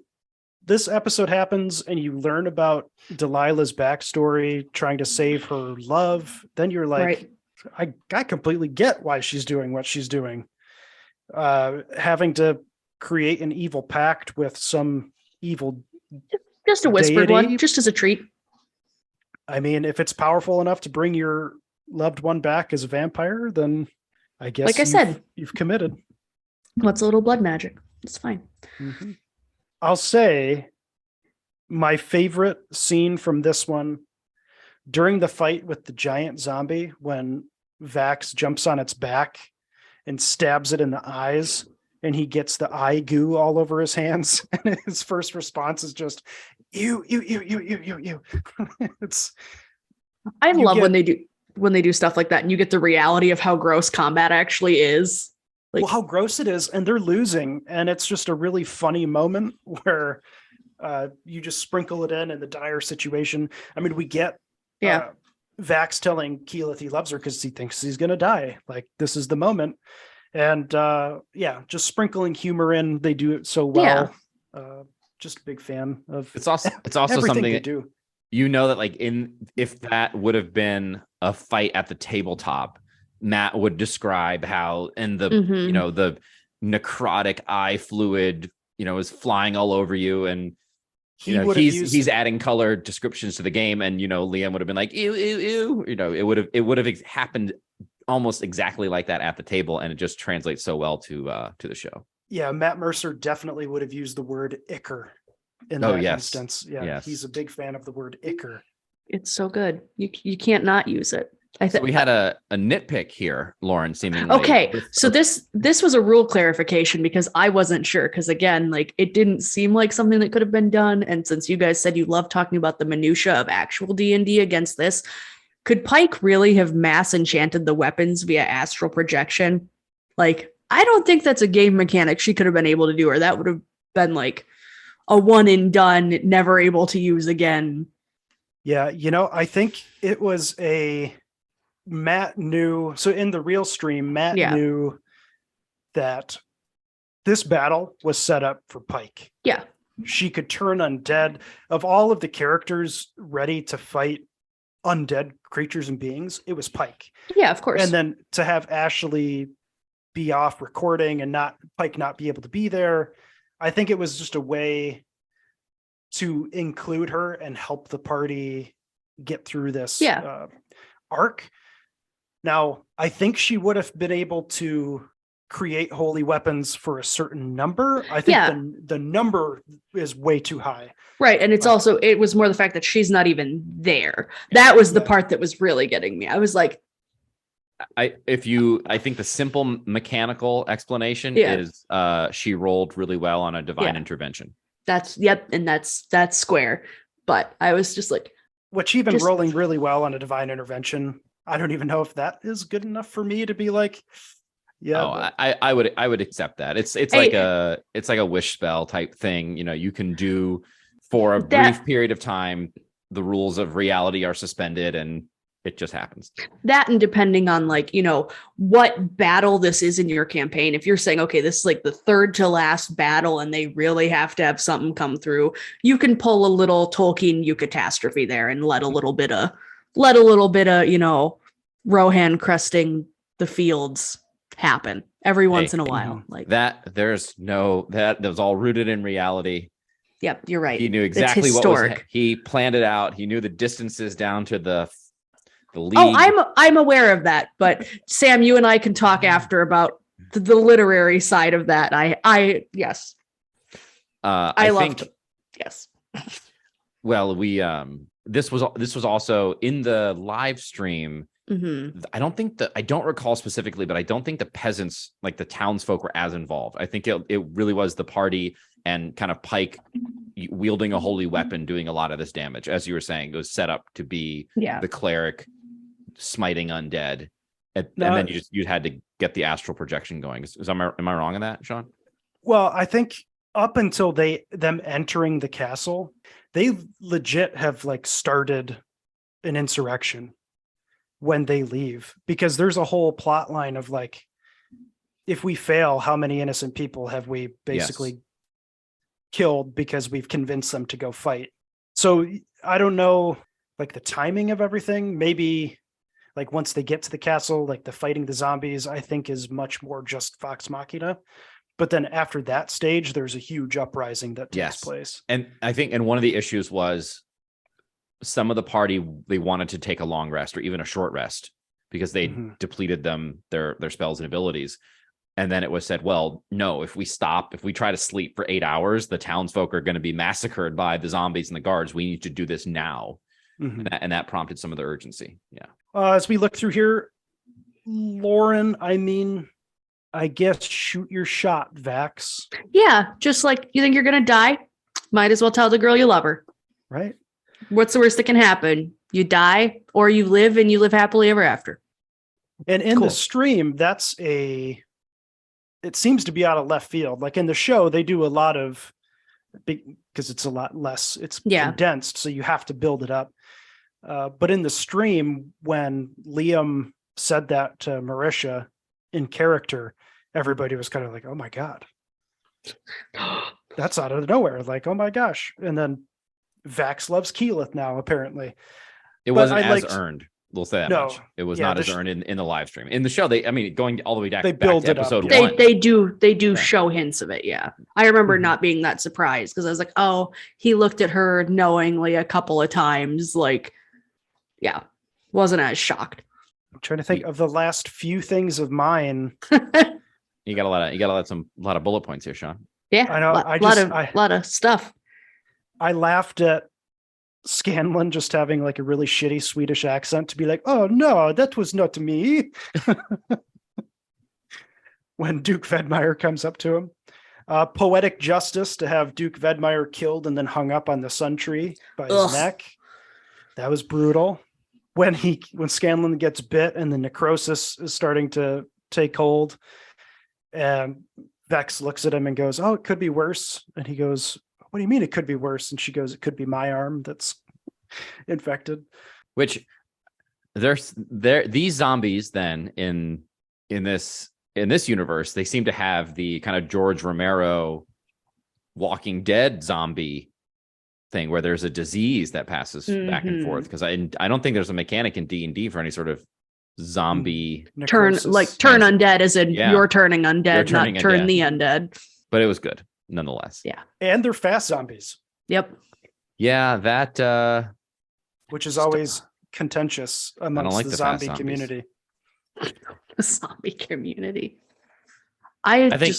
this episode happens and you learn about Delilah's backstory, trying to save her love, then you're like, right. I completely get why she's doing what she's doing. Having to create an evil pact with some evil just a whispered deity. One, just as a treat. I mean, if it's powerful enough to bring your loved one back as a vampire, then I guess, like I said, you've committed. What's a little blood magic? It's fine. Mm-hmm. I'll say my favorite scene from this one, during the fight with the giant zombie, when Vax jumps on its back and stabs it in the eyes, and he gets the eye goo all over his hands, and his first response is just, you. I love when they do stuff like that, and you get the reality of how gross combat actually is. Well, how gross it is, and they're losing, and it's just a really funny moment where you just sprinkle it in the dire situation. I mean, we get Vax telling Keyleth he loves her because he thinks he's going to die. Like, this is the moment. And just sprinkling humor in, they do it so well. Just a big fan of it's also something they do. You know that, like, if that would have been a fight at the tabletop, Matt would describe how the necrotic eye fluid is flying all over you, and he's adding color descriptions to the game, and Liam would have been like, ew, ew, ew. It would have happened almost exactly like that at the table, and it just translates so well to the show. Yeah, Matt Mercer definitely would have used the word ichor in that instance. Yeah, yes. He's a big fan of the word ichor. It's so good. You can't not use it. So we had a nitpick here, Lauren, seemingly. Okay, so this was a rule clarification because I wasn't sure. Because again, like it didn't seem like something that could have been done. And since you guys said you love talking about the minutia of actual D&D against this, could Pike really have mass enchanted the weapons via astral projection? Like, I don't think that's a game mechanic she could have been able to do, or that would have been like a one and done, never able to use again. Yeah, I think it was Matt knew. So in the real stream, Matt knew that this battle was set up for Pike. Yeah. She could turn undead. Of all of the characters ready to fight undead creatures and beings, it was Pike. Yeah, of course. And then to have Ashley be off recording and Pike not be able to be there, I think it was just a way to include her and help the party get through this arc. Now, I think she would have been able to create holy weapons for a certain number. I think the number is way too high. Right. And it's also, it was more the fact that she's not even there. That was the part that was really getting me. I was like, I think the simple mechanical explanation is she rolled really well on a divine intervention. And that's square. But I was just like, which even rolling really well on a divine intervention, I don't even know if that is good enough for me to be like, I would accept that. It's like a wish spell type thing. You can do for a brief period of time, the rules of reality are suspended and it just happens. That, and depending on what battle this is in your campaign, if you're saying, okay, this is like the third to last battle and they really have to have something come through, you can pull a little Tolkien eucatastrophe there and let a little bit of, Rohan cresting the fields happen every once in a while. Like that was all rooted in reality. Yep, you're right. He knew exactly what was. He planned it out. He knew the distances down to the league. Oh, I'm aware of that. But Sam, you and I can talk after about the literary side of that. I yes. I loved it. Yes. Well, we this was also in the live stream. Mm-hmm. I don't recall specifically, but I don't think the peasants, like the townsfolk, were as involved. I think it really was the party and kind of Pike wielding a holy weapon doing a lot of this damage. As you were saying, it was set up to be the cleric smiting undead, and then you had to get the astral projection going. Am I wrong in that, Sean? Well, I think up until them entering the castle, they legit have started an insurrection when they leave, because there's a whole plot line of if we fail, how many innocent people have we basically killed because we've convinced them to go fight. So I don't know the timing of everything. Maybe once they get to the castle, the fighting the zombies, I think is much more just Vox Machina. But then after that stage, there's a huge uprising that takes place. And I think, one of the issues was some of the party, they wanted to take a long rest or even a short rest because they depleted their spells and abilities. And then it was said, well, no, if we try to sleep for 8 hours, the townsfolk are going to be massacred by the zombies and the guards. We need to do this now. Mm-hmm. And that prompted some of the urgency. Yeah. As we look through here, Lauren, I guess shoot your shot, Vax. Yeah. Just you think you're going to die? Might as well tell the girl you love her. Right. What's the worst that can happen? You die, or you live and you live happily ever after. And in the stream, it seems to be out of left field. In the show, they do a lot of because it's a lot less, it's condensed, so you have to build it up. But in the stream, when Liam said that to Marisha in character, everybody was kind of like, oh my God, that's out of nowhere. Oh my gosh. And then Vax loves Keyleth now, apparently. It wasn't as earned. We'll say that much. It was not as earned in the live stream. In the show, going all the way back, build to it episode up. 1. They do show hints of it. Yeah. I remember not being that surprised because I was like, oh, he looked at her knowingly a couple of times. Wasn't as shocked. I'm trying to think of the last few things of mine. You got a lot of bullet points here, Sean. Yeah. I know. A lot of stuff. I laughed at Scanlan just having like a really shitty Swedish accent to be like, oh no, that was not me. When Duke Vedmeyer comes up to him. Poetic justice to have Duke Vedmeyer killed and then hung up on the sun tree by his neck. That was brutal. When Scanlan gets bit and the necrosis is starting to take hold, and Vex looks at him and goes, oh, it could be worse. And he goes, what do you mean it could be worse? And she goes, it could be my arm that's infected. Which these zombies then in this universe, they seem to have the kind of George Romero Walking Dead zombie thing where there's a disease that passes back and forth. Because I don't think there's a mechanic in D&D for any sort of zombie turn undead, as in you're turning undead, not turn the undead. But it was good nonetheless. Yeah. And they're fast zombies. Yep. Yeah, that which is always contentious amongst the zombie community. The zombie community. I think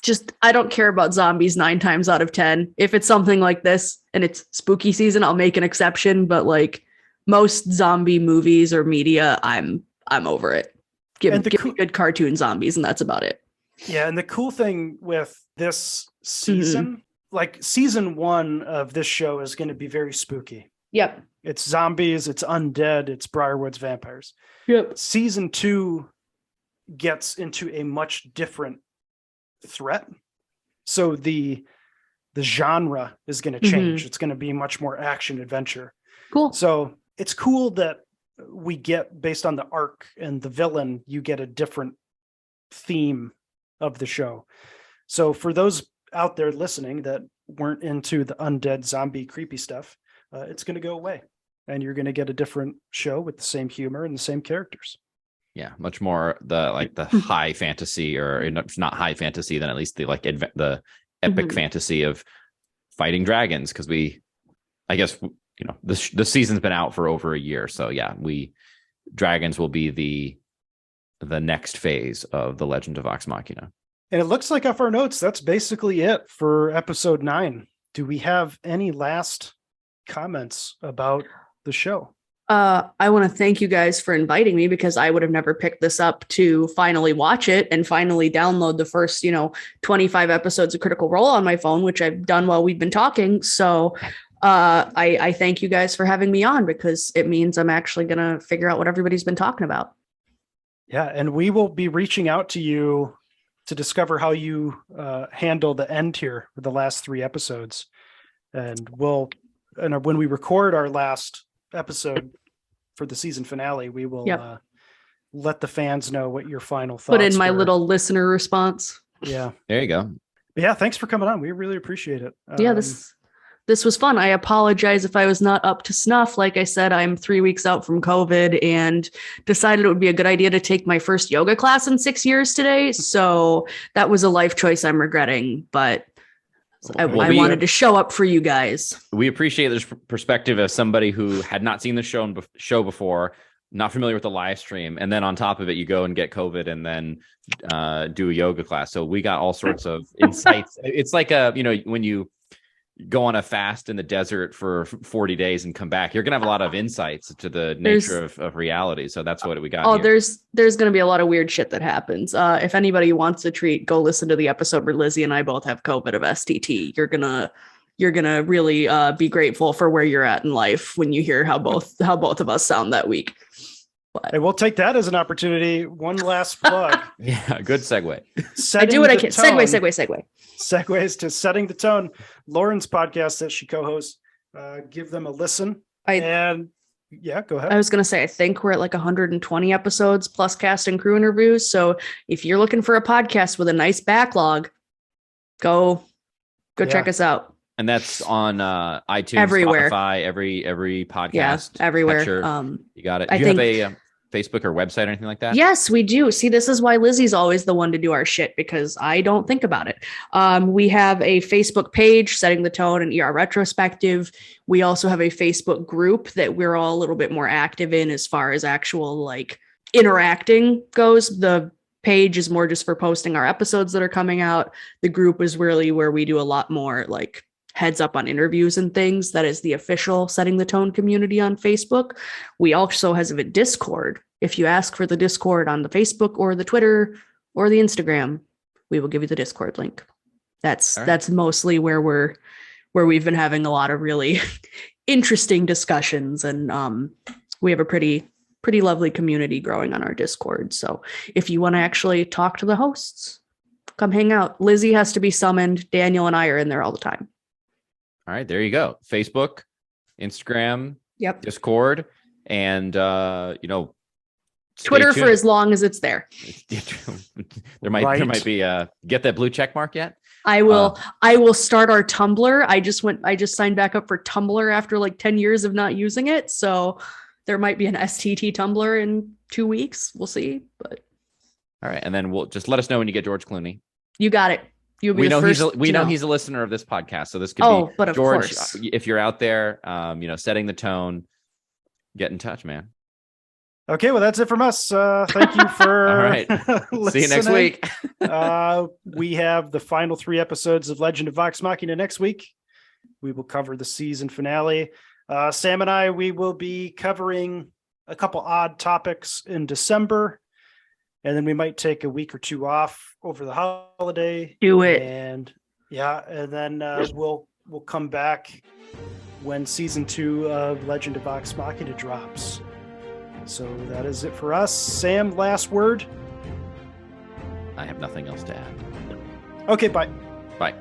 just I don't care about zombies 9 times out of 10. If it's something like this and it's spooky season, I'll make an exception. But like most zombie movies or media, I'm over it. Give me good cartoon zombies, and that's about it. Yeah, and the cool thing with this season, like season 1 of this show is going to be very spooky. Yep. It's zombies, it's undead, it's Briarwoods vampires. Yep. Season 2 gets into a much different threat. So the genre is going to change. It's going to be much more action adventure. Cool. So it's cool that we get, based on the arc and the villain, you get a different theme of the show. So for those out there listening that weren't into the undead zombie creepy stuff, it's going to go away, and you're going to get a different show with the same humor and the same characters. Yeah, much more the high fantasy, or if not high fantasy, then at least the epic fantasy of fighting dragons. Because I guess the season's been out for over a year, so yeah, dragons will be the next phase of the Legend of Vox Machina. And it looks like off our notes, that's basically it for episode 9. Do we have any last comments about the show? I want to thank you guys for inviting me, because I would have never picked this up to finally watch it and finally download the first, 25 episodes of Critical Role on my phone, which I've done while we've been talking. So I thank you guys for having me on, because it means I'm actually going to figure out what everybody's been talking about. Yeah. And we will be reaching out to you to discover how you handle the end here for the last 3 episodes. And when we record our last episode for the season finale, we will let the fans know what your final thoughts put in my were. Little listener response. Yeah. There you go. But yeah. Thanks for coming on. We really appreciate it. Yeah. This was fun. I apologize if I was not up to snuff. Like I said, I'm 3 weeks out from COVID and decided it would be a good idea to take my first yoga class in 6 years today. So that was a life choice I'm regretting, but I wanted to show up for you guys. We appreciate this perspective as somebody who had not seen the show before, not familiar with the live stream. And then on top of it, you go and get COVID and then do a yoga class. So we got all sorts of insights. It's like when you go on a fast in the desert for 40 days and come back, you're going to have a lot of insights to the nature of reality. So that's what we got. Oh, here. There's going to be a lot of weird shit that happens. If anybody wants a treat, go listen to the episode where Lizzie and I both have COVID of STT. You're going to really be grateful for where you're at in life when you hear how both of us sound that week. But. And we'll take that as an opportunity. One last plug. Yeah, good segue. I do what I can. Segue. Segues to Setting the Tone, Lauren's podcast that she co-hosts. Give them a listen. Go ahead. I was going to say, I think we're at like 120 episodes plus cast and crew interviews. So if you're looking for a podcast with a nice backlog, go check us out. And that's on iTunes, everywhere. Spotify, every podcast, everywhere. Catcher. You got it. Do you have a Facebook or website or anything like that? Yes, we do. See, this is why Lizzie's always the one to do our shit, because I don't think about it. We have a Facebook page, Setting the Tone, and ER Retrospective. We also have a Facebook group that we're all a little bit more active in as far as actual like interacting goes. The page is more just for posting our episodes that are coming out. The group is really where we do a lot more like heads up on interviews and things. That is the official Setting the Tone community on Facebook. We also have a Discord. If you ask for the Discord on the Facebook or the Twitter or the Instagram, we will give you the Discord link. That's mostly where we've been having a lot of really interesting discussions, and we have a pretty lovely community growing on our Discord. So if you want to actually talk to the hosts, come hang out. Lizzie has to be summoned. Daniel and I are in there all the time. All right, there you go. Facebook, Instagram, Yep. Discord, and Twitter tuned. for as long as it's there. there might be get that blue check mark yet? I will start our Tumblr. I just signed back up for Tumblr after like 10 years of not using it. So there might be an STT Tumblr in 2 weeks. We'll see. But all right. And then we'll just let us know when you get George Clooney. You got it. You'll be we know he's a listener of this podcast. So this could be but of George. Course. If you're out there, setting the tone, get in touch, man. Okay, well, that's it from us. Thank you for all right. See you next week. We have the final 3 episodes of Legend of Vox Machina next week. We will cover the season finale. Sam and I, we will be covering a couple odd topics in December, and then we might take a week or 2 off over the holiday. Do it. And then we'll come back when season 2 of Legend of Vox Machina drops. So that is it for us. Sam, last word? I have nothing else to add. Okay, bye. Bye.